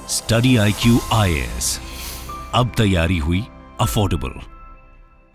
Study IQ IAS, अब तैयारी हुई अफोर्डेबल।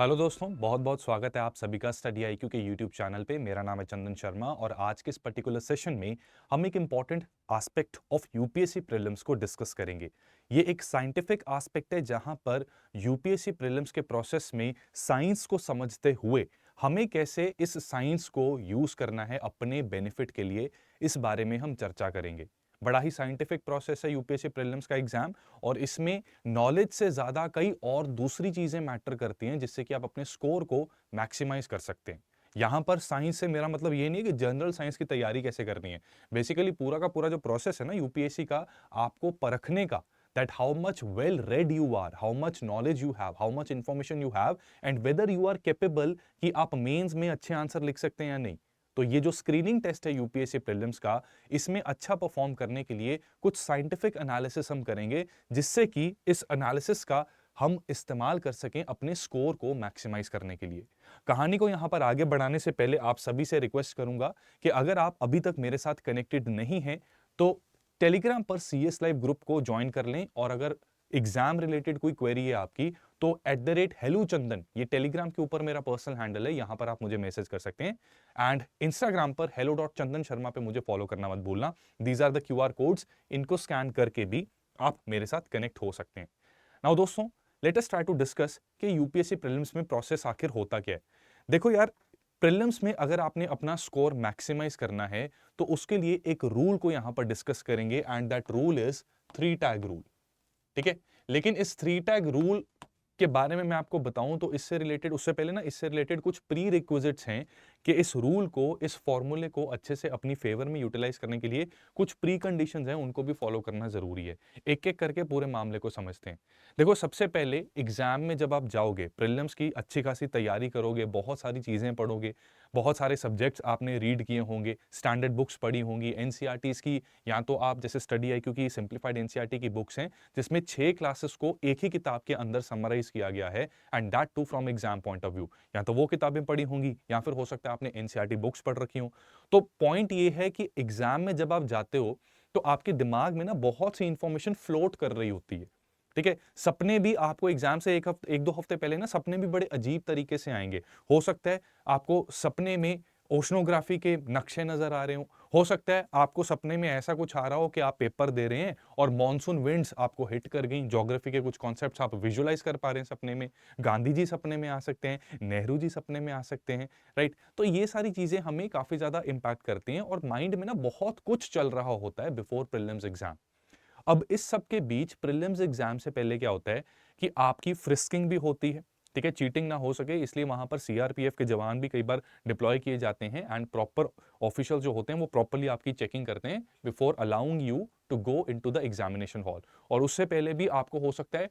हेलो दोस्तों, बहुत बहुत स्वागत है आप सभी का स्टडी IQ के यूट्यूब चैनल पे। मेरा नाम है चंदन शर्मा और आज के इस पर्टिकुलर सेशन में हम एक important aspect of UPSC prelims को डिस्कस करेंगे। ये एक साइंटिफिक एस्पेक्ट है जहां पर यूपीएससी प्रीलिम्स के प्रोसेस में साइंस को समझते हुए हमें कैसे इस साइंस को यूज करना है अपने बेनिफिट के लिए, इस बारे में हम चर्चा करेंगे। बड़ा ही साइंटिफिक प्रोसेस है यूपीएससी प्रीलिम्स का एग्जाम, और इसमें नॉलेज से ज्यादा कई और दूसरी चीजें मैटर करती हैं जिससे कि आप अपने स्कोर को मैक्सिमाइज कर सकते हैं। यहां पर साइंस से मेरा मतलब ये नहीं है कि जनरल साइंस की तैयारी कैसे करनी है। बेसिकली पूरा का पूरा जो प्रोसेस है ना यूपीएससी का, आपको परखने का, that how much well read you are, how much knowledge you have, how much information you have, and whether you are capable कि आप मेंस में अच्छे आंसर लिख सकते हैं या नहीं। तो ये जो स्क्रीनिंग टेस्ट है यूपीएससी प्रीलिम्स का, इसमें अच्छा परफॉर्म करने के लिए कुछ साइंटिफिक एनालिसिस हम करेंगे जिससे कि इस एनालिसिस का हम इस्तेमाल कर सकें अपने स्कोर को मैक्सिमाइज करने के लिए। कहानी को यहां पर आगे बढ़ाने से पहले आप सभी से रिक्वेस्ट करूंगा कि अगर आप अभी तक मेरे साथ कनेक्टेड नहीं हैं तो टेलीग्राम पर CS लाइव ग्रुप को ज्वाइन कर लें, और अगर एग्जाम रिलेटेड कोई क्वेरी है आपकी तो @helloChandan ये टेलीग्राम के ऊपर मेरा पर्सनल हैंडल है, यहां पर आप मुझे मैसेज कर सकते हैं। एंड इंस्टाग्राम पर hello.chandan शर्मा पे मुझे फॉलो करना मत भूलना। These are the QR codes, इनको स्कैन करके भी आप मेरे साथ कनेक्ट हो सकते हैं। नाउ दोस्तों, let us try to discuss कि यूपीएससी प्रीलिम्स में प्रोसेस आखिर होता क्या है। देखो यार, प्रीलिम्स में अगर आपने अपना स्कोर मैक्सिमाइज करना है तो उसके लिए एक रूल को यहां पर डिस्कस करेंगे, and that rule is 3 tag rule. ठीक है, लेकिन इस 3 टैग रूल के बारे में मैं आपको बताऊं तो इससे रिलेटेड, उससे पहले ना इससे रिलेटेड कुछ प्री रिक्विजिट्स हैं कि इस रूल को, इस फॉर्मूले को अच्छे से अपनी फेवर में यूटिलाइज करने के लिए कुछ प्री कंडीशंस हैं, उनको भी फॉलो करना जरूरी है। एक एक करके पूरे मामले को समझते हैं। देखो, सबसे पहले एग्जाम में जब आप जाओगे, प्रीलिम्स की अच्छी खासी तैयारी करोगे, बहुत सारी चीजें पढ़ोगे, बहुत सारे सब्जेक्ट्स आपने रीड किए होंगे, स्टैंडर्ड बुक्स पढ़ी होंगी, एनसीईआरटीज की, या तो आप जैसे स्टडी IQ की सिंप्लीफाइड एनसीईआरटी की बुक्स हैं जिसमें 6 क्लासेस को एक ही किताब के अंदर समराइज किया गया है, and that too from exam point of view. या तो वो किताबें पढ़ी होंगी या फिर हो सकता है आपने एनसीईआरटी बुक्स पढ़ रखी हो। तो पॉइंट ये है कि एग्जाम में जब आप जाते हो तो आपके दिमाग में ना बहुत सी इंफॉर्मेशन फ्लोट कर रही होती है। ठीक है, सपने भी आपको एग्जाम से एक दो हफ्ते पहले ना सपने भी बड़े अजीब तरीके से आएंगे। हो सकता है आपको सपने में ओशनोग्राफी के नक्शे नजर आ रहे हो सकता है आपको सपने में ऐसा कुछ आ रहा हो कि आप पेपर दे रहे हैं और मॉनसून विंड्स आपको हिट कर गई, ज्योग्राफी के कुछ कॉन्सेप्ट्स आप विजुअलाइज कर पा रहे हैं सपने में, गांधी जी सपने में आ सकते हैं, नेहरू जी सपने में आ सकते हैं, राइट। तो ये सारी चीजें हमें काफी ज्यादा इंपैक्ट करती हैं और माइंड में ना बहुत कुछ चल रहा होता है बिफोर प्रीलिम्स एग्जाम। अब इस सब के बीच प्रीलिम्स एग्जाम से पहले क्या होता है कि आपकी फ्रिस्किंग भी होती है। ठीक है, चीटिंग ना हो सके इसलिए वहां पर CRPF के जवान भी कई बार डिप्लॉय किए जाते हैं, एंड प्रॉपर ऑफिशियल जो होते हैं वो प्रॉपरली आपकी चेकिंग करते हैं before allowing you to go into the examination hall. और उससे पहले भी आपको हो सकता है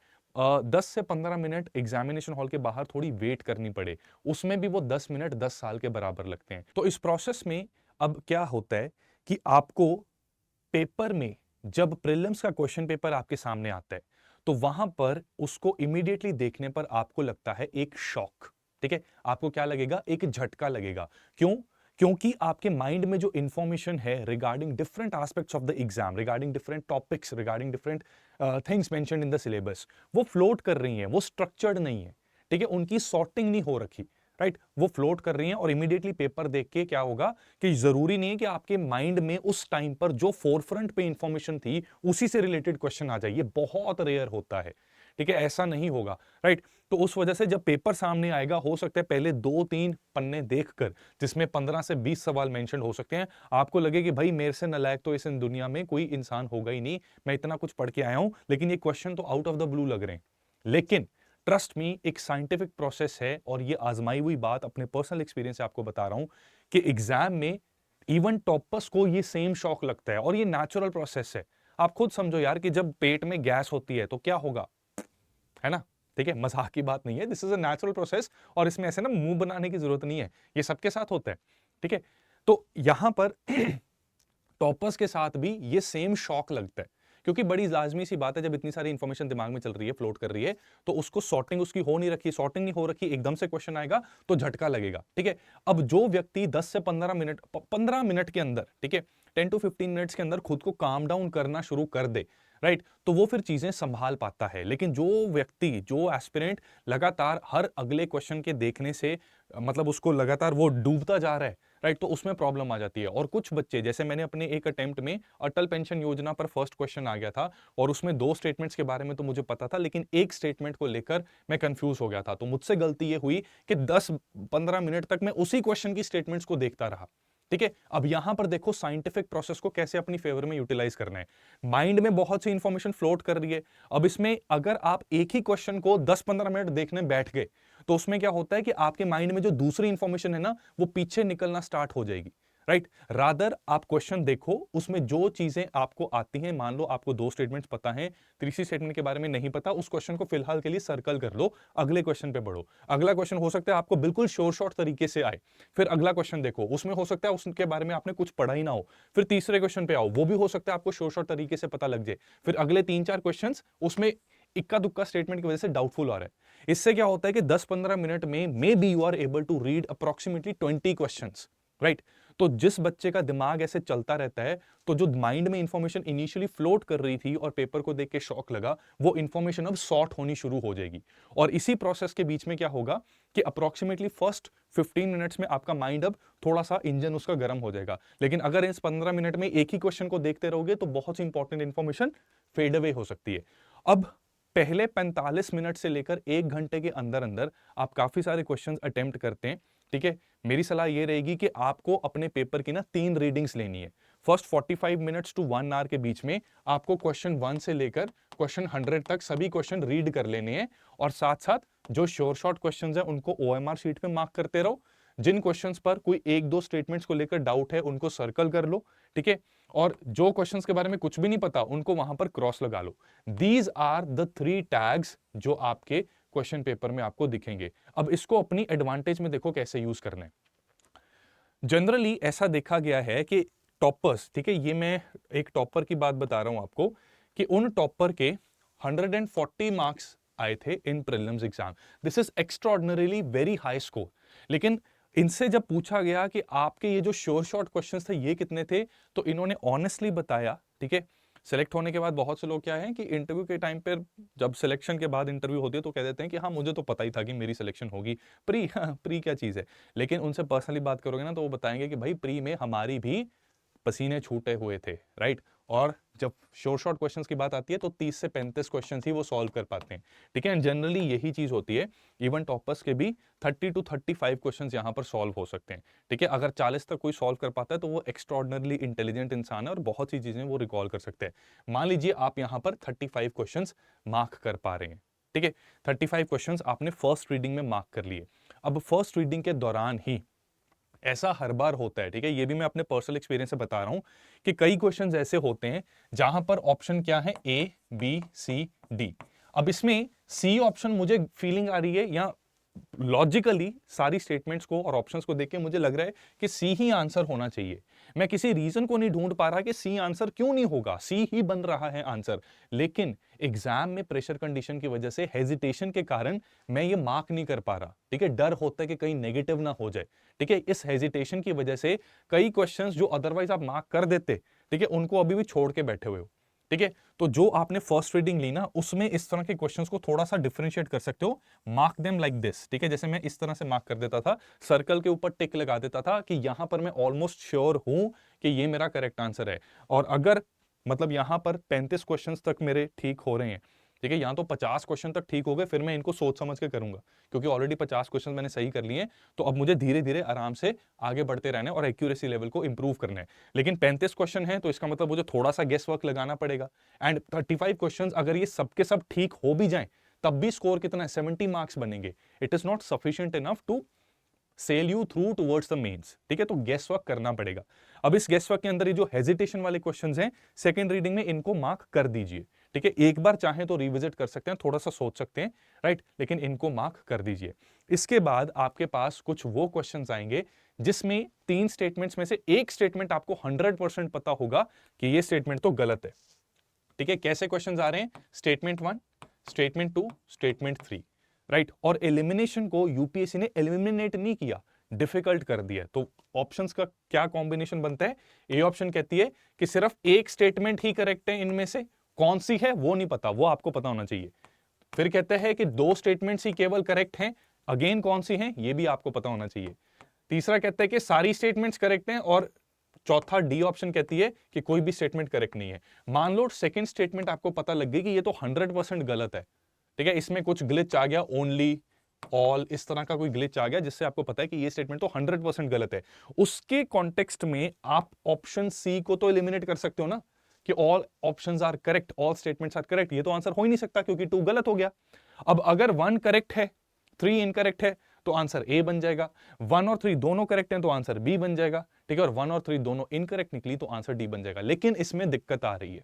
10 से 15 मिनट एग्जामिनेशन हॉल के बाहर थोड़ी वेट करनी पड़े, उसमें भी वो 10 मिनट 10 साल के बराबर लगते हैं। तो इस प्रोसेस में अब क्या होता है कि आपको पेपर में, जब प्रीलिम्स का क्वेश्चन पेपर आपके सामने आता है तो वहां पर उसको इमीडिएटली देखने पर आपको लगता है एक शॉक। ठीक है, आपको क्या लगेगा? एक झटका लगेगा। क्यों? क्योंकि आपके माइंड में जो इंफॉर्मेशन है regarding different aspects of the exam, regarding different topics, regarding different things mentioned in the syllabus, वो फ्लोट कर रही हैं, वो स्ट्रक्चर्ड नहीं है। ठीक है, उनकी सॉर्टिंग नहीं हो रखी, राइट, वो फ्लोट कर रही हैं। और इमीडिएटली पेपर देख के क्या होगा कि जरूरी नहीं है कि आपके माइंड में उस टाइम पर जो फोरफ्रंट पे इंफॉर्मेशन थी उसी से रिलेटेड क्वेश्चन आ जाए, ये बहुत रेयर होता है। ठीक है, ऐसा नहीं होगा, राइट। तो उस वजह से जब पेपर सामने आएगा, हो सकता है पहले 2-3 पन्ने देखकर, जिसमें 15 से 20 सवाल मेंशन हो सकते हैं, आपको लगे कि भाई मेरे से नालायक तो इस दुनिया में कोई इंसान होगा ही नहीं, मैं इतना कुछ पढ़ के आया हूं, लेकिन ये क्वेश्चन तो आउट ऑफ द ब्लू लग रहे हैं। लेकिन ट्रस्ट मी, एक साइंटिफिक प्रोसेस है, और ये आजमाई हुई बात अपने पर्सनल एक्सपीरियंस से आपको बता रहा हूं कि एग्जाम में इवन टॉपर्स को ये सेम शॉक लगता है, और ये नेचुरल प्रोसेस है। आप खुद समझो यार कि जब पेट में गैस होती है तो क्या होगा, है ना? ठीक है, मजाक की बात नहीं है, this is a natural process, और इसमें ऐसे ना मुंह बनाने की जरूरत नहीं है, ये सबके साथ होता है। ठीक है, तो यहां पर टॉपर्स के साथ भी ये सेम शॉक लगता है, क्योंकि बड़ी लाजमी सी बात है, जब इतनी सारी इंफॉर्मेशन दिमाग में चल रही है, फ्लोट कर रही है, तो उसको सॉर्टिंग उसकी हो नहीं रखी, सॉर्टिंग नहीं हो रखी, एकदम से क्वेश्चन आएगा तो झटका लगेगा। ठीक है, अब जो व्यक्ति 10 से 15 मिनट के अंदर, ठीक है, 10 to 15 मिनट्स के अंदर खुद को काम डाउन करना शुरू कर दे, राइट, तो वो फिर चीजें संभाल पाता है। लेकिन जो व्यक्ति, जो एस्पिरेंट लगातार हर अगले क्वेश्चन के देखने से मतलब उसको लगातार वो डूबता जा रहा है, राइट, तो उसमें प्रॉब्लम आ जाती है। और कुछ बच्चे, जैसे मैंने अपने एक अटेम्प्ट में अटल पेंशन योजना पर फर्स्ट क्वेश्चन आ गया था और उसमें 2 स्टेटमेंट्स के बारे में तो मुझे पता था, लेकिन एक स्टेटमेंट को लेकर मैं कंफ्यूज हो गया था। तो मुझसे गलती ये हुई कि 10-15 मिनट तक मैं उसी क्वेश्चन की स्टेटमेंट्स को देखता रहा। ठीक है, अब यहां पर देखो साइंटिफिक प्रोसेस को कैसे अपनी फेवर में यूटिलाइज करना है। माइंड में बहुत सी इंफॉर्मेशन फ्लोट कर रही है। अब इसमें अगर आप एक ही क्वेश्चन को 10-15 मिनट देखने बैठ गए तो उसमें क्या होता है कि आपके माइंड में जो दूसरी इंफॉर्मेशन है ना, वो पीछे निकलना स्टार्ट हो जाएगी। राइट, रादर आप क्वेश्चन देखो, उसमें जो चीजें आपको आती हैं, मान लो आपको 2 स्टेटमेंट्स पता है, तीसरी स्टेटमेंट के बारे में नहीं पता, उस क्वेश्चन को फिलहाल के लिए सर्कल कर लो, अगले क्वेश्चन पे बढ़ो। अगला क्वेश्चन हो सकता है आपको बिल्कुल शॉर्ट तरीके से आए, फिर अगला क्वेश्चन देखो, उसमें हो सकता है उसके बारे में आपने कुछ पढ़ा ही ना हो, फिर तीसरे क्वेश्चन पे आओ, वो भी हो सकता है आपको शॉर्ट तरीके से पता लग जाए, फिर अगले 3-4 क्वेश्चन उसमें इक्का दुक्का स्टेटमेंट की वजह से डाउटफुल आ रहा है। इससे क्या होता है कि 10-15 मिनट में may be you are able to read approximately 20 questions, right. तो जिस बच्चे का दिमाग ऐसे चलता रहता है, तो जो माइंड में इंफॉर्मेशन इनिशियली फ्लोट कर रही थी और पेपर को देख के शॉक लगा, वो इंफॉर्मेशन अब सॉर्ट होनी शुरू हो जाएगी। और इसी प्रोसेस के बीच में क्या होगा कि अप्रोक्सीमेटली फर्स्ट 15 मिनट्स में आपका माइंड अब थोड़ा सा इंजन उसका गर्म हो जाएगा। लेकिन अगर इस 15 मिनट में एक ही क्वेश्चन को देखते रहोगे तो बहुत सी इंपॉर्टेंट इंफॉर्मेशन फेड अवे हो सकती है। अब पहले 45 मिनट से लेकर 1 घंटे के अंदर अंदर आप काफी सारे क्वेश्चंस अटेम्प्ट करते हैं। ठीक है, मेरी सलाह यह रहेगी कि आपको अपने पेपर की ना 3 रीडिंग्स लेनी है। फर्स्ट 45 मिनट्स टू 1 आवर के बीच में आपको क्वेश्चन 1 से लेकर क्वेश्चन 100 तक सभी क्वेश्चन रीड कर लेने हैं, और साथ साथ जो शॉर्ट क्वेश्चंस हैं उनको ओएमआर शीट पे मार्क करते रहो। जिन क्वेश्चंस पर कोई 1-2 स्टेटमेंट्स को लेकर डाउट है उनको सर्कल कर लो। ठीक है, और जो क्वेश्चंस के बारे में कुछ भी नहीं पता उनको वहां पर क्रॉस लगा लो। दीज आर द 3 टैग्स जो आपके क्वेश्चन पेपर में आपको दिखेंगे। अब इसको अपनी एडवांटेज में देखो कैसे यूज करना है। जनरली ऐसा देखा गया है कि टॉपर्स, ठीक है, ये मैं एक टॉपर की बात बता रहा हूं आपको, कि उन टॉपर के 140 मार्क्स आए थे in prelims exam. This is extraordinarily very high score. लेकिन इनसे जब पूछा गया कि आपके ये जो शॉर्ट क्वेश्चंस थे ये कितने थे, तो इन्होंने ऑनेस्टली बताया। ठीक है, सेलेक्ट होने के बाद बहुत से लोग क्या है कि इंटरव्यू के टाइम पर, जब सिलेक्शन के बाद इंटरव्यू होती है तो कह देते हैं कि हाँ मुझे तो पता ही था कि मेरी सिलेक्शन होगी। प्री क्या चीज़ है। लेकिन उनसे पर्सनली बात करोगे ना तो वो बताएंगे कि भाई प्री में हमारी भी पसीने छूटे हुए थे, राइट। और जब शॉर्ट क्वेश्चंस की बात आती है तो 30 से 35 क्वेश्चंस ही वो सॉल्व कर पाते हैं। ठीक है, जनरली यही चीज होती है। इवन टॉपर्स के भी 30 to 35 क्वेश्चंस यहां पर सॉल्व हो सकते हैं। ठीक है, अगर 40 तक कोई सॉल्व कर पाता है तो वो एक्स्ट्राऑर्डिनरली इंटेलिजेंट इंसान है और बहुत सी चीजें वो रिकॉल कर सकते हैं। मान लीजिए आप यहां पर 35 क्वेश्चंस मार्क कर पा रहे हैं। ठीक है, 35 क्वेश्चंस आपने फर्स्ट रीडिंग में मार्क कर लिए। अब फर्स्ट रीडिंग के दौरान ही ऐसा हर बार होता है, ठीक है, ये भी मैं अपने पर्सनल एक्सपीरियंस से बता रहा हूं कि कई क्वेश्चंस ऐसे होते हैं जहां पर ऑप्शन क्या है, ए बी सी डी। अब इसमें सी ऑप्शन मुझे फीलिंग आ रही है, या लॉजिकली सारी स्टेटमेंट्स को और ऑप्शंस को देख के मुझे लग रहा है कि सी ही आंसर होना चाहिए। मैं किसी रीजन को नहीं ढूंढ पा रहा कि सी आंसर क्यों नहीं होगा, सी ही बन रहा है आंसर। लेकिन एग्जाम में प्रेशर कंडीशन की वजह से, हेजिटेशन के कारण मैं ये मार्क नहीं कर पा रहा। ठीक है, डर होता है कि कहीं नेगेटिव ना हो जाए। ठीक है, इस हेजिटेशन की वजह से कई क्वेश्चंस जो अदरवाइज आप मार्क कर देते, ठीक है, उनको अभी भी छोड़ के बैठे हुए हो। ठीक है, तो जो आपने फर्स्ट रीडिंग ली ना, उसमें इस तरह के क्वेश्चंस को थोड़ा सा डिफरेंशिएट कर सकते हो। Mark them like this. ठीक है, जैसे मैं इस तरह से मार्क कर देता था, सर्कल के ऊपर टिक लगा देता था कि यहां पर मैं ऑलमोस्ट श्योर हूं कि ये मेरा करेक्ट आंसर है। और अगर मतलब यहां पर 35 क्वेश्चंस तक मेरे ठीक हो रहे हैं, ठीक है, यहां तो 50 क्वेश्चन तक ठीक हो गए, फिर मैं इनको सोच समझ के करूंगा, क्योंकि ऑलरेडी 50 क्वेश्चन मैंने सही कर लिए हैं। तो अब मुझे धीरे धीरे आराम से आगे बढ़ते रहना है और एक्यूरेसी लेवल को इंप्रूव करना है। लेकिन 35 क्वेश्चन है तो इसका मतलब मुझे थोड़ा सा गेस वर्क लगाना पड़ेगा। एंड 35 क्वेश्चन अगर ये सबके सब ठीक हो भी जाए तब भी स्कोर कितना है, 70 मार्क्स बनेंगे। It is not sufficient enough to sail you through towards the mains. ठीक है, तो गेस वर्क करना पड़ेगा। अब इस गेस वर्क के अंदर ये जो हेजिटेशन वाले क्वेश्चंस हैं, सेकंड रीडिंग में इनको मार्क कर दीजिए। ठीक है, एक बार चाहें तो रिविजिट कर सकते हैं, थोड़ा सा सोच सकते हैं, राइट, लेकिन इनको मार्क कर दीजिए। इसके बाद आपके पास कुछ वो क्वेश्चंस आएंगे जिसमें 3 स्टेटमेंट्स में से एक स्टेटमेंट आपको 100% पता होगा कि ये स्टेटमेंट तो गलत है। ठीक है, कैसे क्वेश्चंस आ रहे हैं, स्टेटमेंट 1, स्टेटमेंट 2, स्टेटमेंट 3, राइट। और एलिमिनेशन को यूपीएससी ने एलिमिनेट नहीं किया, डिफिकल्ट कर दिया। तो ऑप्शंस का क्या कॉम्बिनेशन बनता है, ए ऑप्शन कहती है कि सिर्फ एक स्टेटमेंट ही करेक्ट है इनमें से, कौन सी है वो नहीं पता, वो आपको पता होना चाहिए। फिर कहते हैं कि 2 स्टेटमेंट्स ही केवल करेक्ट हैं, अगेन कौन सी हैं ये भी आपको पता होना चाहिए। तीसरा कहता है कि सारी स्टेटमेंट्स करेक्ट हैं, और चौथा डी ऑप्शन कहती है कि कोई भी स्टेटमेंट करेक्ट नहीं है। मान लो सेकंड स्टेटमेंट आपको पता लग गई कि ये तो 100% गलत है, ठीक है, इसमें कुछ ग्लिच आ गया, ओनली, ऑल, इस तरह का कोई ग्लिच आ गया जिससे आपको पता है कि ये स्टेटमेंट तो 100% गलत है। उसके कॉन्टेक्स्ट में आप ऑप्शन सी को तो एलिमिनेट कर सकते हो ना, कि all options are correct, all statements are correct. ये तो आंसर हो ही नहीं सकता क्योंकि 2 गलत हो गया। अब अगर 1 करेक्ट है 3 इनकरेक्ट है तो आंसर ए बन जाएगा, 1 और 3 दोनों करेक्ट हैं तो आंसर बी बन जाएगा, ठीक है, और 1 और 3 दोनों इनकरेक्ट निकली तो आंसर डी बन जाएगा। लेकिन इसमें दिक्कत आ रही है,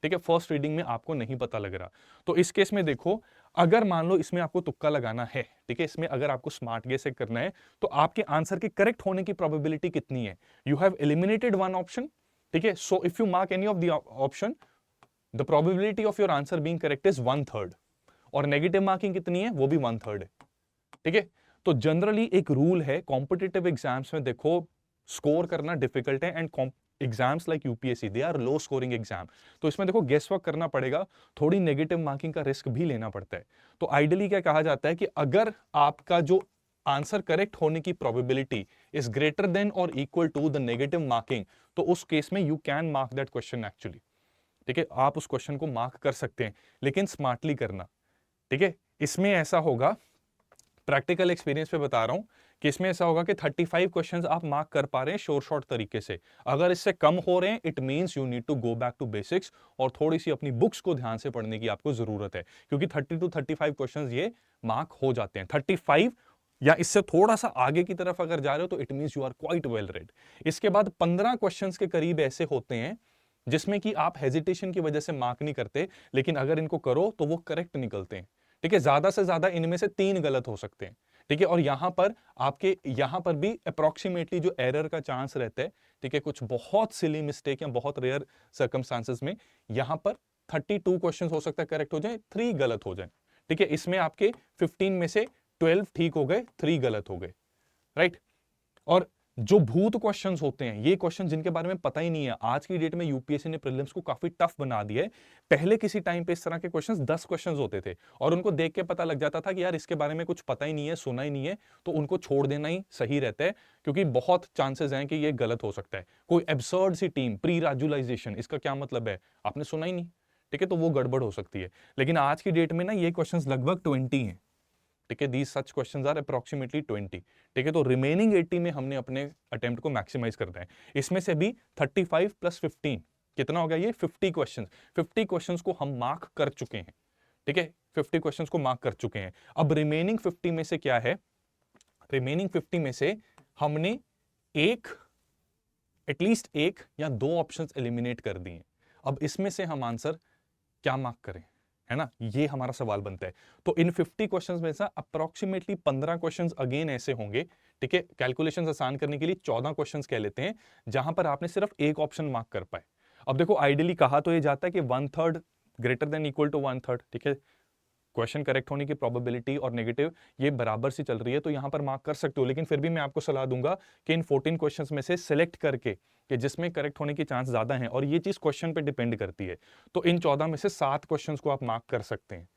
ठीक है, फर्स्ट रीडिंग में आपको नहीं पता लग रहा। तो इस केस में देखो, अगर मान लो इसमें आपको तुक्का लगाना है, ठीक है, इसमें अगर आपको स्मार्ट गेस करना है तो आपके आंसर के करेक्ट होने की प्रोबेबिलिटी कितनी है। यू हैव एलिमिनेटेड 1 ऑप्शन, ठीक है, so if you mark any of the option, the probability of your answer being correct is 1/3, और नेगेटिव मार्किंग कितनी है, वो भी 1/3 है, ठीक है। तो जनरली एक रूल है कॉम्पिटिटिव एग्जाम्स में, देखो स्कोर करना डिफिकल्ट है, and exams like UPSC they are low scoring exam, तो इसमें देखो गेस वर्क करना पड़ेगा, थोड़ी नेगेटिव मार्किंग का रिस्क भी लेना पड़ता है। तो आइडियली क्या कहा जाता है कि अगर आपका जो आंसर करेक्ट होने की प्रोबेबिलिटी इज ग्रेटर देन और equal to the negative marking, तो उस केस में you can mark that question actually, ठीक है, आप उस क्वेश्चन को मार्क कर सकते हैं, लेकिन स्मार्टली करना, ठीक है। इसमें ऐसा होगा, प्रैक्टिकल एक्सपीरियंस पे बता रहा हूं कि इसमें ऐसा होगा कि 35 क्वेश्चंस आप मार्क कर पा रहे हैं शोर शॉर्ट तरीके से। अगर इससे कम हो रहे हैं it means you need to go back to basics, और थोड़ी सी अपनी बुक्स को ध्यान से पढ़ने की आपको जरूरत है, क्योंकि 30 to 35 क्वेश्चंस ये मार्क हो जाते हैं। 35 या इससे थोड़ा सा आगे की तरफ अगर जा रहे हो तो it means you are quite well read. इसके बाद 15 क्वेश्चंस के करीब ऐसे होते हैं जिसमें कि आप हेजिटेशन की वजह से मार्क नहीं करते, लेकिन अगर इनको करो तो वो करेक्ट निकलते हैं, ठीक है। ज्यादा से ज्यादा इनमें से 3 गलत हो सकते हैं, ठीक है, और यहां पर आपके यहां पर भी अप्रोक्सीमेटली जो एरर का चांस रहता है, ठीक है, कुछ बहुत सिली मिस्टेक या बहुत रेयर सर्कमस्टांसेस में यहां पर 32 क्वेश्चन हो सकता है करेक्ट हो जाए, 3 गलत हो जाए, ठीक है। इसमें आपके 15 में से 12 ठीक हो गए, 3 गलत हो गए, राइट। और जो भूत क्वेश्चंस होते हैं, ये क्वेश्चन जिनके बारे में पता ही नहीं है, आज की डेट में यूपीएससी ने प्रीलिम्स को काफी टफ बना दिया है। पहले किसी टाइम पे इस तरह के क्वेश्चंस 10 क्वेश्चंस होते थे, और उनको देख के पता लग जाता था कि यार इसके बारे में कुछ पता ही नहीं है, सुना ही नहीं है, तो उनको छोड़ देना ही सही रहता है, क्योंकि बहुत चांसेस हैं कि ये गलत हो सकता है। कोई एब्सर्ड सी टीम, प्री राजुलाइजेशन, इसका क्या मतलब है, आपने सुना ही नहीं, ठीक है, तो वो गड़बड़ हो सकती है। लेकिन आज की डेट में ना ये क्वेश्चंस लगभग 20 हैं, ठीक है, these such questions are approximately 20, ठीक है। तो रिमेनिंग 80 में हमने अपने अटेम्प्ट को मैक्सिमाइज करना है। इसमें से भी 35 + 15 कितना हो गया, ये 50 क्वेश्चंस। 50 क्वेश्चंस को हम मार्क कर चुके हैं, ठीक है, 50 क्वेश्चंस को मार्क कर चुके हैं। अब रिमेनिंग 50 में से क्या है, रिमेनिंग 50 में से हमने एटलीस्ट एक या 2 ऑप्शंस एलिमिनेट कर दिए। अब इसमें से हम आंसर क्या मार्क करें, है ना, ये हमारा सवाल बनता है। तो इन 50 क्वेश्चंस में से अप्रोक्सीमेटली 15 क्वेश्चंस अगेन ऐसे होंगे, ठीक है, कैलकुलेशंस आसान करने के लिए 14 क्वेश्चंस कह लेते हैं, जहां पर आपने सिर्फ एक ऑप्शन मार्क कर पाए। अब देखो आइडियली कहा तो ये जाता है कि 1/3 ग्रेटर देन इक्वल टू 1/3, ठीक है, क्वेश्चन करेक्ट होने की प्रोबेबिलिटी और नेगेटिव ये बराबर सी चल रही है, तो यहां पर मार्क कर सकते हो। लेकिन फिर भी मैं आपको सलाह दूंगा कि इन 14 क्वेश्चंस में से सिलेक्ट करके कि जिसमें करेक्ट होने की चांस ज्यादा हैं, और ये चीज क्वेश्चन पे डिपेंड करती है, तो इन 14 में से 7 क्वेश्चंस को आप मार्क कर सकते हैं,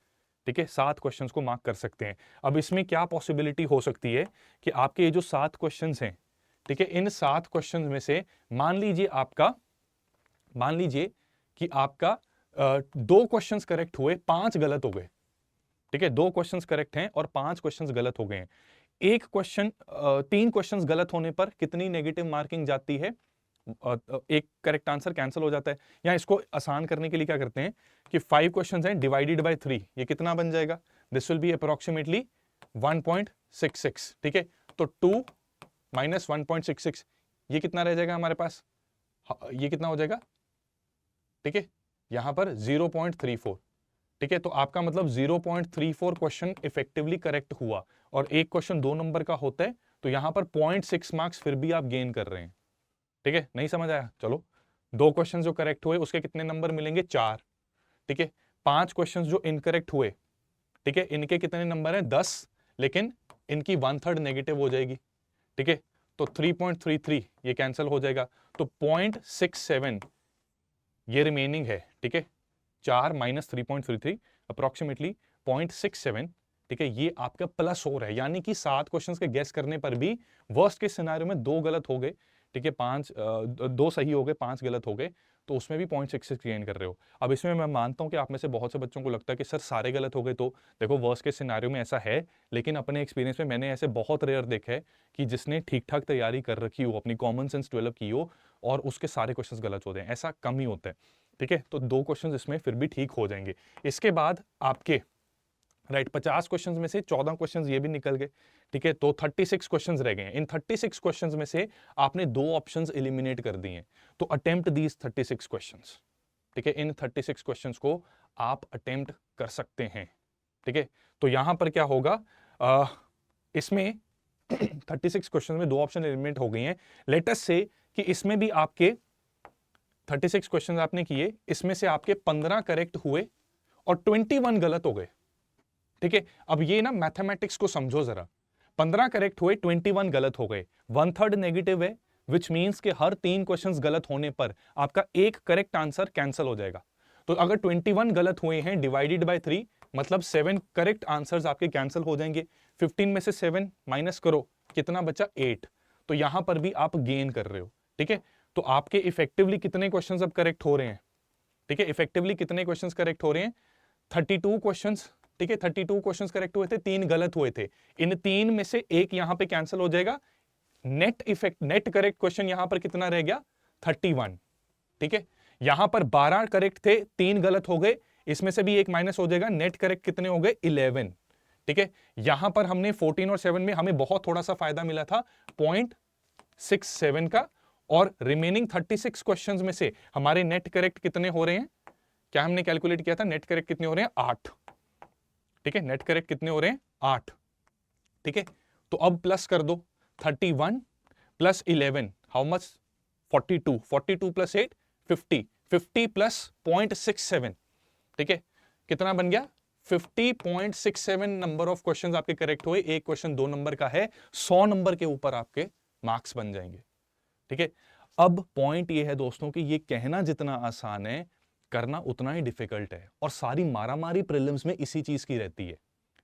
ठीक है, 7 क्वेश्चंस को मार्क कर सकते हैं। अब इसमें क्या पॉसिबिलिटी हो सकती है कि आपके ये जो 7 क्वेश्चंस हैं, ठीक है, इन 7 क्वेश्चंस में से मान लीजिए कि आपका 2 क्वेश्चंस करेक्ट हुए, 5 गलत हो गए, ठीक है, 2 क्वेश्चंस करेक्ट हैं और 5 क्वेश्चंस गलत हो गए हैं। 3 क्वेश्चंस गलत होने पर कितनी नेगेटिव मार्किंग जाती है, एक करेक्ट आंसर कैंसिल हो जाता है। या इसको आसान करने के लिए क्या करते हैं कि 5 क्वेश्चंस हैं डिवाइडेड बाय 3, ये कितना बन जाएगा, दिस विल बी अप्रोक्सीमेटली 1.66, ठीक है। तो 2 - 1.66 ये कितना रह जाएगा हमारे पास, ये कितना हो जाएगा, ठीक है, यहां पर 0.34, ठीक है। तो आपका मतलब 0.34 क्वेश्चन इफेक्टिवली करेक्ट हुआ, और एक क्वेश्चन 2 नंबर का होता है, तो यहां पर 0.6 मार्क्स फिर भी आप गेन कर रहे हैं, ठीक है। नहीं समझ आया, चलो 2 क्वेश्चन जो करेक्ट हुए उसके कितने नंबर मिलेंगे, 4, ठीक है। 5 क्वेश्चन जो इनकरेक्ट हुए, ठीक है, इनके कितने नंबर हैं, 10, लेकिन इनकी 1/3 नेगेटिव हो जाएगी, ठीक है। तो 3.33 ये कैंसिल हो जाएगा, तो 0.67 ये रिमेनिंग है, ठीक है। 4 माइनस 3.33 अप्रॉक्सीमेटली 0.67, ठीक है, ये आपका प्लस हो रहा है, यानी कि 7 क्वेश्चंस के गेस करने पर भी वर्स्ट के सिनेरियो में 2 गलत हो गए, ठीक है, 2 सही हो गए, 5 गलत हो गए, तो उसमें भी 0.66 गेन कर रहे हो। अब इसमें मैं मानता हूं कि आप में से बहुत से बच्चों को लगता है कि सर सारे गलत हो गए, तो देखो वर्स्ट के सिनेरियो में ऐसा है, लेकिन अपने एक्सपीरियंस में मैंने ऐसे बहुत रेयर देखा है कि जिसने ठीक ठाक तैयारी कर रखी हो, अपनी कॉमन सेंस डेवलप की हो और उसके सारे क्वेश्चंस गलत होते हैं, ऐसा कम ही होता है, ठीक है। तो 2 क्वेश्चंस इसमें फिर भी ठीक हो जाएंगे। इसके बाद आपके राइट 50 क्वेश्चंस में से 14 क्वेश्चंस ये भी निकल गए, ठीक है, तो 36 क्वेश्चंस रह गए हैं। इन 36 क्वेश्चंस में से आपने 2 ऑप्शंस एलिमिनेट कर दिए हैं, तो अटेम्प्ट दीज 36 क्वेश्चंस, ठीक है, इन 36 क्वेश्चंस को आप अटेम्प्ट कर सकते हैं, ठीक है। तो यहां पर क्या होगा, इसमें 36 क्वेश्चन में 2 ऑप्शन एलिमिनेट हो गई हैं। लेट अस से कि इसमें भी आपके 36 क्वेश्चन आपने किए, इसमें से आपके 15 करेक्ट हुए और 21 गलत हो गए, ठीक है। अब ये ना मैथमेटिक्स को समझो जरा, 15 करेक्ट हुए, 21 गलत हो गए, 1/3 नेगेटिव है, विच मींस कि हर 3 क्वेश्चंस गलत होने पर आपका एक करेक्ट आंसर कैंसिल हो जाएगा। तो अगर 21 गलत हुए हैं डिवाइडेड बाय 3, मतलब 7 करेक्ट आंसर्स आपके कैंसिल हो जाएंगे। 15 में से 7 माइनस करो, कितना बचा, 8। तो यहां पर भी आप गेन कर रहे हो, ठीक है। तो आपके इफेक्टिवली कितने क्वेश्चंस अब करेक्ट हो रहे हैं, ठीक है, इफेक्टिवली कितने क्वेश्चंस करेक्ट हो रहे हैं, 32 क्वेश्चंस, ठीक है, 32 क्वेश्चंस करेक्ट हुए थे, 3 गलत हुए थे। इन 3 में से एक यहां पे कैंसिल हो जाएगा, नेट करेक्ट क्वेश्चन यहां पर कितना रह गया, 31, ठीक है। यहां पर 12 करेक्ट थे, 3 गलत हो गए, इसमें से भी एक माइनस हो जाएगा, नेट करेक्ट कितने हो गए, 11, ठीक है। यहां पर हमने 14 और 7 में हमें बहुत थोड़ा सा फायदा मिला था, 0.67 का, और रिमेनिंग 36 क्वेश्चंस में से हमारे नेट करेक्ट कितने हो रहे हैं, क्या हमने कैलकुलेट किया था, नेट करेक्ट कितने हो रहे हैं, 8, ठीक है, नेट करेक्ट कितने हो रहे हैं, 8, ठीक है। तो अब प्लस कर दो, 31 plus 11 how much, 42, 42 plus 8 50, 50 plus 0.67, ठीक है, कितना बन गया, 50.67 नंबर ऑफ क्वेश्चंस आपके करेक्ट हुए। एक क्वेश्चन 2 नंबर का है, 100 नंबर के ऊपर आपके मार्क्स बन जाएंगे, ठीक है। अब पॉइंट ये है दोस्तों कि ये कहना जितना आसान है, करना उतना ही डिफिकल्ट है, और सारी मारामारी प्रीलिम्स में इसी चीज की रहती है,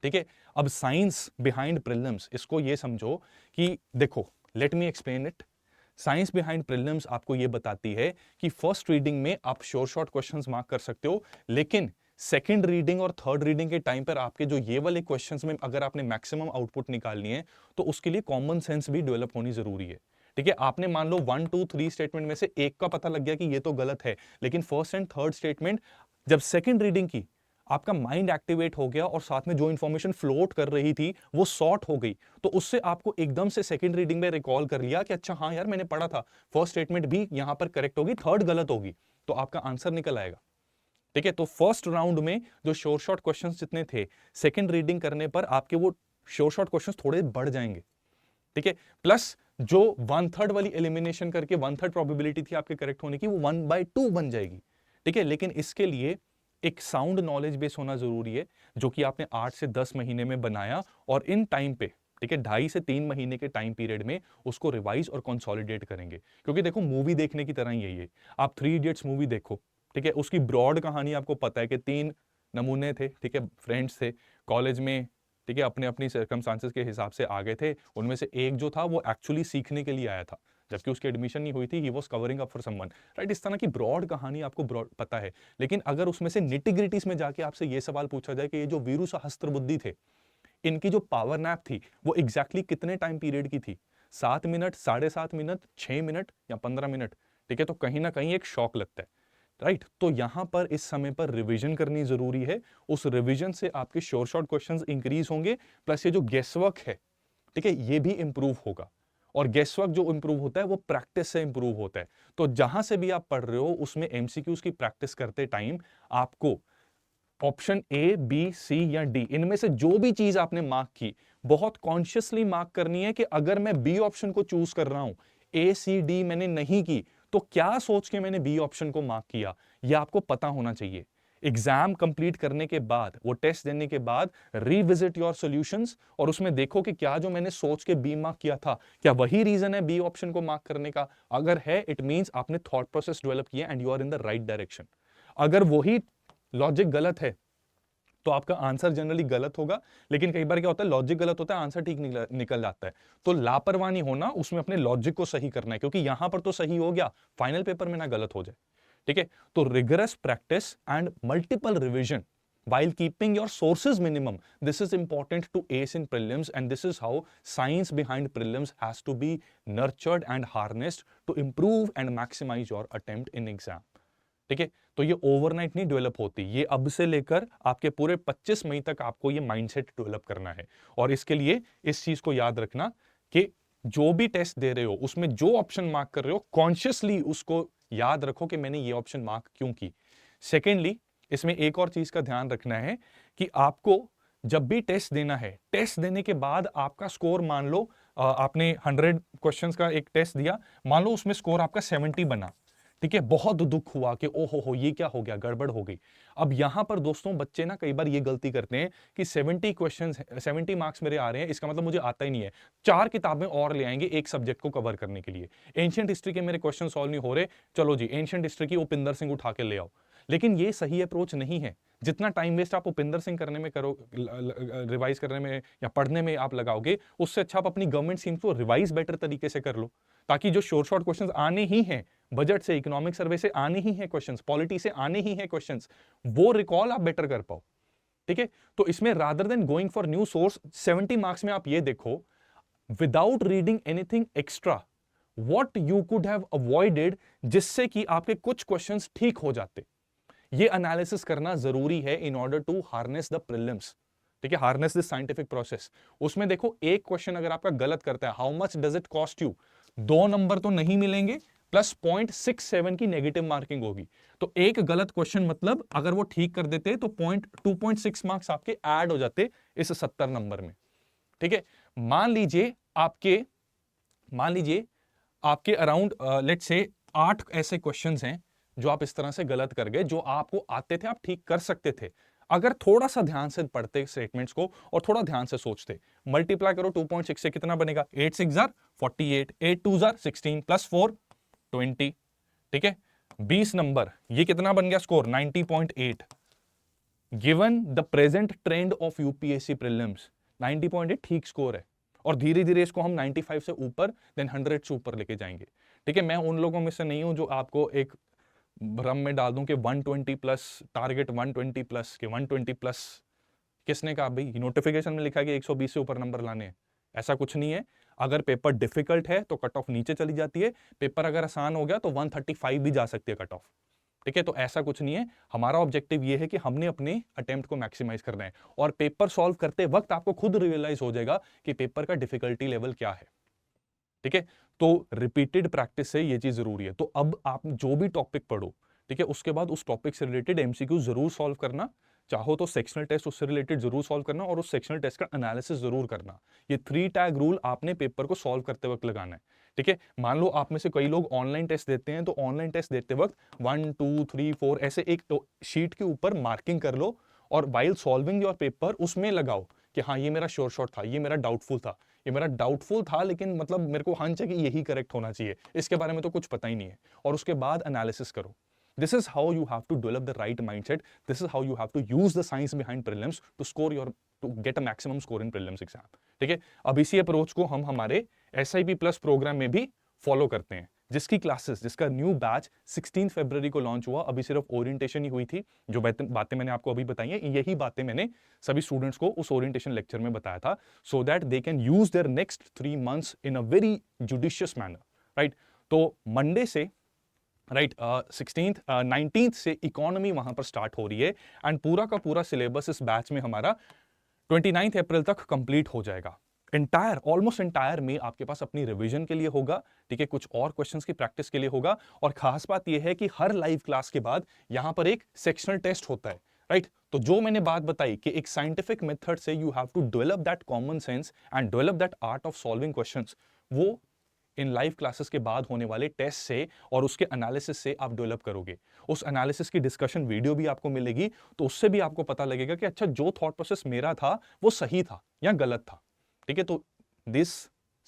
ठीक है। अब साइंस बिहाइंड प्रीलिम्स, इसको ये समझो कि देखो, let me explain it. Science behind prelims आपको ये बताती है कि फर्स्ट रीडिंग में आप शॉर्ट क्वेश्चंस मार्क कर सकते हो, लेकिन सेकंड रीडिंग और थर्ड रीडिंग के टाइम पर आपके जो ये वाले क्वेश्चंस में अगर आपने मैक्सिमम आउटपुट निकालनी है, तो उसके लिए कॉमन सेंस भी डेवलप होनी जरूरी है, ठीक है। आपने मान लो 1 2 3 स्टेटमेंट में से एक का पता लग गया कि ये तो गलत है, लेकिन फर्स्ट एंड थर्ड स्टेटमेंट जब सेकंड रीडिंग की, आपका माइंड एक्टिवेट हो गया और साथ में जो इंफॉर्मेशन फ्लोट कर रही थी वो सॉर्ट हो गई, तो उससे आपको एकदम से सेकंड रीडिंग में रिकॉल कर लिया कि अच्छा हाँ यार मैंने पढ़ा था, फर्स्ट स्टेटमेंट भी यहां पर करेक्ट होगी, थर्ड गलत होगी, तो आपका आंसर निकल आएगा, ठीक है। तो फर्स्ट राउंड में जो शॉर्ट क्वेश्चंस जितने थे, सेकंड रीडिंग करने पर आपके वो शॉर्ट क्वेश्चंस थोड़े बढ़ जाएंगे, ठीक है। प्लस जो 1/3 वाली एलिमिनेशन करके 1/3 प्रोबेबिलिटी थी आपके करेक्ट होने की, वो 1/2 बन जाएगी, ठीक है। लेकिन इसके लिए एक साउंड नॉलेज बेस होना जरूरी है, जो कि आपने 8 से 10 महीने में बनाया, और इन टाइम पे, ठीक है, 2.5 से 3 महीने के टाइम पीरियड में उसको रिवाइज और कंसोलिडेट करेंगे। क्योंकि देखो मूवी देखने की तरह ही यही है, आप 3 इडियट्स मूवी देखो, ठीक है, उसकी ब्रॉड कहानी आपको पता है कि 3 नमूने थे, ठीक है, फ्रेंड्स थे कॉलेज में, ठीक है, अपने अपनी सर्कमस्टांसेस के हिसाब से आ गए थे, उनमें से एक जो था वो एक्चुअली सीखने के लिए आया था, जबकि उसकी एडमिशन नहीं हुई थी, he was covering up for someone, right. इस तरह की ब्रॉड कहानी आपको ब्रॉड पता है, लेकिन अगर उसमें से निटिग्रिटीज में जाके आपसे ये सवाल पूछा जाए कि ये जो वीरू सहस्त्रबुद्धि थे, इनकी जो पावर नैप थी वो एग्जैक्टली कितने टाइम पीरियड की थी, 7 मिनट, 7.5 मिनट, 6 मिनट या 15 मिनट, ठीक है, तो कहीं ना कहीं एक शॉक लगता है, राइट। तो यहां पर इस समय पर रिवीजन करनी जरूरी है, उस रिवीजन से आपके शॉर्ट क्वेश्चंस इंक्रीज होंगे, प्लस ये जो गेसवर्क है, ठीक है, ये भी इंप्रूव होगा, और गेसवर्क जो इंप्रूव होता है वो प्रैक्टिस से इंप्रूव होता है। तो जहां से भी आप पढ़ रहे हो उसमें एमसीक्यूज की प्रैक्टिस करते टाइम आपको ऑप्शन ए, बी, सी या डी, इनमें से जो भी चीज आपने मार्क की, बहुत कॉन्शियसली मार्क करनी है कि अगर मैं बी ऑप्शन को चूज कर रहा हूं, ए सी डी मैंने नहीं की, तो क्या सोच के मैंने बी ऑप्शन को मार्क किया, यह आपको पता होना चाहिए। एग्जाम कंप्लीट करने के बाद, वो टेस्ट देने के बाद रीविजिट योर सॉल्यूशंस, और उसमें देखो कि क्या जो मैंने सोच के बी मार्क किया था, क्या वही रीजन है बी ऑप्शन को मार्क करने का। अगर है, इट मींस आपने थॉट प्रोसेस डेवलप किया and you are in the right direction. अगर वही लॉजिक गलत है तो आपका आंसर जनरली गलत होगा, लेकिन कई बार क्या होता है लॉजिक गलत होता है, आंसर ठीक निकल जाता है। तो लापरवाही नहीं होना, उसमें अपने लॉजिक को सही करना है, क्योंकि यहां पर तो सही हो गया, फाइनल पेपर में ना गलत हो जाए। ठीक है, तो rigorous practice and multiple revision while keeping your sources minimum, this is important to ace in prelims, and this is how science behind prelims has to be nurtured and harnessed to improve and maximize your attempt in exam. ठीक है, तो ये overnight नहीं develop होती, ये अब से लेकर आपके पूरे 25 मई तक आपको ये माइंडसेट डेवलप करना है। और इसके लिए इस चीज को याद रखना कि जो भी टेस्ट दे रहे हो उसमें जो ऑप्शन मार्क कर रहे हो कॉन्शियसली उसको याद रखो कि मैंने ये ऑप्शन मार्क क्यों की। सेकेंडली, इसमें एक और चीज का ध्यान रखना है कि आपको जब भी टेस्ट देना है, टेस्ट देने के बाद आपका स्कोर, मान लो आपने 100 क्वेश्चंस का एक टेस्ट दिया, मान लो उसमें स्कोर आपका 70 बना, ठीक है, बहुत दुख हुआ कि ओहो हो ये क्या हो गया, गड़बड़ हो गई। अब यहां पर दोस्तों बच्चे ना कई बार ये गलती करते हैं कि 70 क्वेश्चंस 70 मार्क्स मेरे आ रहे हैं, इसका मतलब मुझे आता ही नहीं है, 4 किताबें और ले आएंगे एक सब्जेक्ट को कवर करने के लिए। एंशिएंट हिस्ट्री के मेरे क्वेश्चन सॉल्व नहीं हो रहे, चलो जी एंशिएंट हिस्ट्री की उपिंदर सिंह उठा के ले आओ। लेकिन ये सही अप्रोच नहीं है। जितना टाइम वेस्ट आप उपिंदर सिंह करने में करो, रिवाइज करने में या पढ़ने में आप लगाओगे, उससे अच्छा आप अपनी गवर्नमेंट स्कीम्स को रिवाइज बेटर तरीके से कर लो, ताकि जो शॉर्ट क्वेश्चंस आने ही हैं, बजट से, इकोनॉमिक सर्वे से आने ही हैं क्वेश्चंस, पॉलिटी से आने ही हैं क्वेश्चंस, वो रिकॉल आप बेटर कर पाओ। ठीक है, तो इसमें rather than going for new source, 70 marks में आप ये देखो, without reading anything extra, what you could have avoided, जिससे कि आपके कुछ क्वेश्चंस ठीक हो जाते। ये एनालिसिस करना जरूरी है in order to harness the prelims. ठीक है, हार्नेस दिस साइंटिफिक प्रोसेस। उसमें देखो एक क्वेश्चन अगर आपका गलत करता है, how much does it cost you, 2 number तो नहीं मिलेंगे, प्लस 0.67 की नेगेटिव मार्किंग होगी। तो एक गलत क्वेश्चन मतलब अगर वो ठीक कर देते तो 2.6 मार्क्स आपके ऐड हो जाते इस 70 नंबर में। ठीक है, मान लीजिए आपके अराउंड लेट्स से 8 ऐसे क्वेश्चंस हैं जो आप इस तरह से गलत कर गए, जो आपको आते थे, आप ठीक कर सकते थे अगर थोड़ा सा ध्यान से पढ़ते स्टेटमेंट्स को और थोड़ा ध्यान से सोचते। मल्टीप्लाई करो 2.6 से, कितना बनेगा, 8 6 जार 48, 8 2 जार 16, प्लस 4 20। ठीक है, 20 नंबर, ये कितना बन गया score, 90.8। Given the present trend of UPSC prelims, 90.8 ठीक स्कोर है, और धीरे धीरे इसको हम 95 से ऊपर, देन 100 से ऊपर लेके जाएंगे। ठीक है, मैं उन लोगों में से नहीं हूं जो आपको एक भ्रम में डाल दूं कि 120 प्लस टारगेट, 120 प्लस के 120 प्लस, किसने कहा भाई, नोटिफिकेशन में लिखा है कि 120 से ऊपर नंबर लाने हैं, ऐसा कुछ नहीं है। अगर पेपर डिफिकल्ट है तो कट ऑफ नीचे चली जाती है, पेपर अगर आसान हो गया तो 135 भी जा सकती है कट ऑफ। ठीक है, तो ऐसा कुछ नहीं है। हमारा ऑब्जेक्टिव ये है कि हमने अपने अटेम्प्ट को मैक्सिमाइज करना है, और पेपर सॉल्व करते वक्त आपको खुद रियलाइज हो जाएगा कि पेपर का डिफिकल्टी लेवल क्या है। ठीक है, तो रिपीटेड प्रैक्टिस से ये चीज जरूरी है। तो अब आप जो भी टॉपिक पढ़ो, ठीक है, उसके बाद उस टॉपिक से रिलेटेड एमसीक्यू जरूर सॉल्व करना, चाहो तो सेक्शनल टेस्ट उससे रिलेटेड जरूर सॉल्व करना, और उस सेक्शनल टेस्ट का एनालिसिस जरूर करना। ये 3 टैग रूल आपने पेपर को सॉल्व करते वक्त लगाना है। ठीक है, मान लो आप में से कई लोग ऑनलाइन टेस्ट देते हैं, तो ऑनलाइन टेस्ट देते वक्त 1 2 3 4 ऐसे एक शीट के ऊपर मार्किंग कर लो, और वाइल सॉल्विंग योर पेपर उसमें लगाओ कि हाँ ये मेरा श्योर शॉट था, ये मेरा डाउटफुल था, ये मेरा डाउटफुल था, लेकिन मतलब मेरे को हंच है कि यही करेक्ट होना चाहिए, इसके बारे में तो कुछ पता ही नहीं है, और उसके बाद एनालिसिस करो। This is how you have to develop the right mindset. This is how you have to use the science behind prelims to get a maximum score in prelims exam. ठीक है, अब इसी अप्रोच को हम हमारे SIP plus programme में भी follow करते हैं, जिसका न्यू बैच 16 फरवरी को लॉन्च हुआ। अभी सिर्फ ओरिएंटेशन ही हुई थी, जो बातें मैंने आपको अभी बताई हैं, यही बातें मैंने सभी स्टूडेंट्स को उस ओरिएंटेशन लेक्चर में बताया था, so that they can use their next 3 months in a very judicious manner, right. तो मंडे से राइट 16th 19th से इकोनॉमी वहां पर स्टार्ट हो रही है, एंड पूरा का पूरा सिलेबस इस बैच में हमारा 29 अप्रैल तक कंप्लीट हो जाएगा। ऑलमोस्ट एंटायर में आपके पास अपनी रिवीजन के लिए होगा, ठीक है, कुछ और क्वेश्चंस की प्रैक्टिस के लिए होगा, और खास बात यह है कि हर लाइव क्लास के बाद यहां पर एक सेक्शनल टेस्ट होता है, राइट। तो जो मैंने बात बताई कि एक साइंटिफिक मेथड से you have to develop that common sense and develop that art of solving questions, वो इन लाइव क्लासेस के बाद होने वाले टेस्ट से और उसके एनालिसिस से आप डेवलप करोगे। उस एनालिसिस की डिस्कशन वीडियो भी आपको मिलेगी, तो उससे भी आपको पता लगेगा कि अच्छा जो थॉट प्रोसेस मेरा था वो सही था या गलत था। ठीक है, तो दिस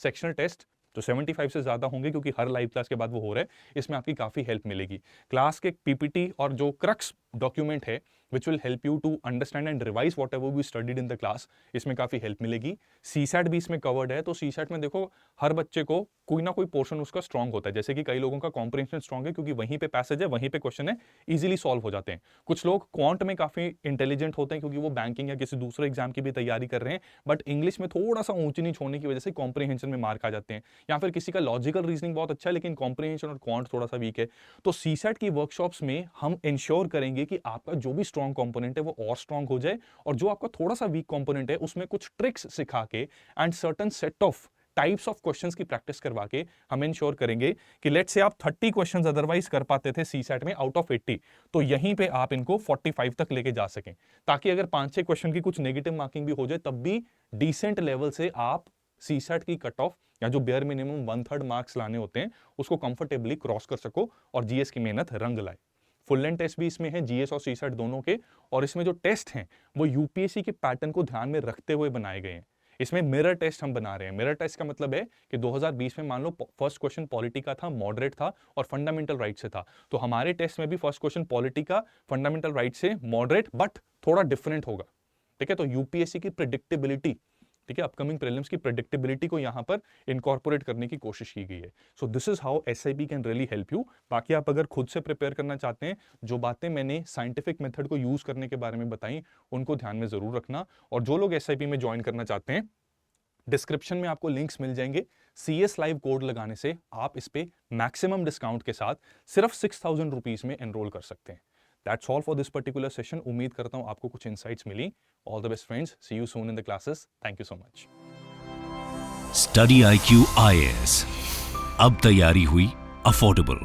सेक्शनल टेस्ट जो 75 से ज्यादा होंगे, क्योंकि हर लाइव क्लास के बाद वो हो रहा है, इसमें आपकी काफी हेल्प मिलेगी। क्लास के पीपीटी और जो क्रक्स डॉक्यूमेंट है which will help you to understand and revise whatever we studied in the class. इसमें काफ़ी हेल्प मिलेगी। सीसैट भी इसमें कवर्ड है, तो सीसैट में देखो हर बच्चे को कोई ना कोई पोर्शन उसका स्ट्रांग होता है। जैसे कि कई लोगों का कॉम्प्रिहेंशन स्ट्रांग है क्योंकि वहीं पे पैसेज है, वहीं पे क्वेश्चन है, इजीली सॉल्व हो जाते हैं। कुछ लोग क्वांट में काफ़ी इंटेलिजेंट होते हैं क्योंकि वो बैंकिंग या किसी दूसरे एग्जाम की भी तैयारी कर रहे हैं, बट इंग्लिश में थोड़ा सा ऊंच नीच होने की वजह से कॉम्प्रिहेंशन में मार्क आ जाते हैं। या फिर किसी का लॉजिकल रीजनिंग बहुत अच्छा है लेकिन कॉम्प्रिहेंशन और क्वांट थोड़ा सा वीक है। तो सीसैट की वर्कशॉप्स में हम इंश्योर करेंगे कि आपका जो भी स्ट्रॉन्ग कंपोनेंट है वो और स्ट्रॉन्ग हो जाए, और जो आपका थोड़ा सा वीक कंपोनेंट है उसमें कुछ ट्रिक्स सिखा के and certain set of types of questions की प्रैक्टिस करवा के हम इंश्योर करेंगे कि लेट्स से आप 30 क्वेश्चंस अदरवाइज कर पाते थे सीसैट में आउट ऑफ 80, तो यहीं पे आप इनको 45 तक लेके जा सकें, ताकि अगर 5-6 क्वेश्चन की कुछ नेगेटिव मार्किंग भी हो जाए तब भी डिसेंट लेवल से आप सीसैट की कट ऑफ या जो बेयर मिनिमम 1/3 मार्क्स लाने होते हैं उसको कंफर्टेबली क्रॉस कर सको और जीएस की मेहनत रंग लाए। फुल लेंथ टेस्ट भी इसमें है, जीएस और सीसैट दोनों के, और इसमें जो टेस्ट हैं वो यूपीएससी के पैटर्न को ध्यान में रखते हुए बनाए गए हैं। इसमें मिरर टेस्ट हम बना रहे हैं। मिरर टेस्ट का मतलब है कि 2020 में मान लो फर्स्ट क्वेश्चन पॉलिटी का था, मॉडरेट था और फंडामेंटल राइट से था, तो हमारे टेस्ट में भी फर्स्ट क्वेश्चन पॉलिटी का, फंडामेंटल राइट से, मॉडरेट बट थोड़ा डिफरेंट होगा। ठीक है, तो यूपीएससी की प्रेडिक्टेबिलिटी, ठीक है, अपकमिंग प्रीलिम्स की प्रेडिक्टेबिलिटी को यहां पर इनकॉर्पोरेट करने की कोशिश की गई है। So this is how SIP can really help you. बाकी आप अगर खुद से प्रिपेयर करना चाहते हैं, जो बातें मैंने साइंटिफिक मेथड को यूज करने के बारे में बताई उनको ध्यान में जरूर रखना। और जो लोग एसआईपी में ज्वाइन करना चाहते हैं, डिस्क्रिप्शन में आपको लिंक्स मिल जाएंगे। CS लाइव कोड लगाने से आप इस पे मैक्सिमम डिस्काउंट के साथ सिर्फ 6000 रुपीज में एनरोल कर सकते हैं। That's all for this particular session. उम्मीद करता हूं आपको कुछ इंसाइट्स मिली। All the best friends, see you soon in the classes. Thank you so much. Study IQ IAS, अब तैयारी हुई अफोर्डेबल।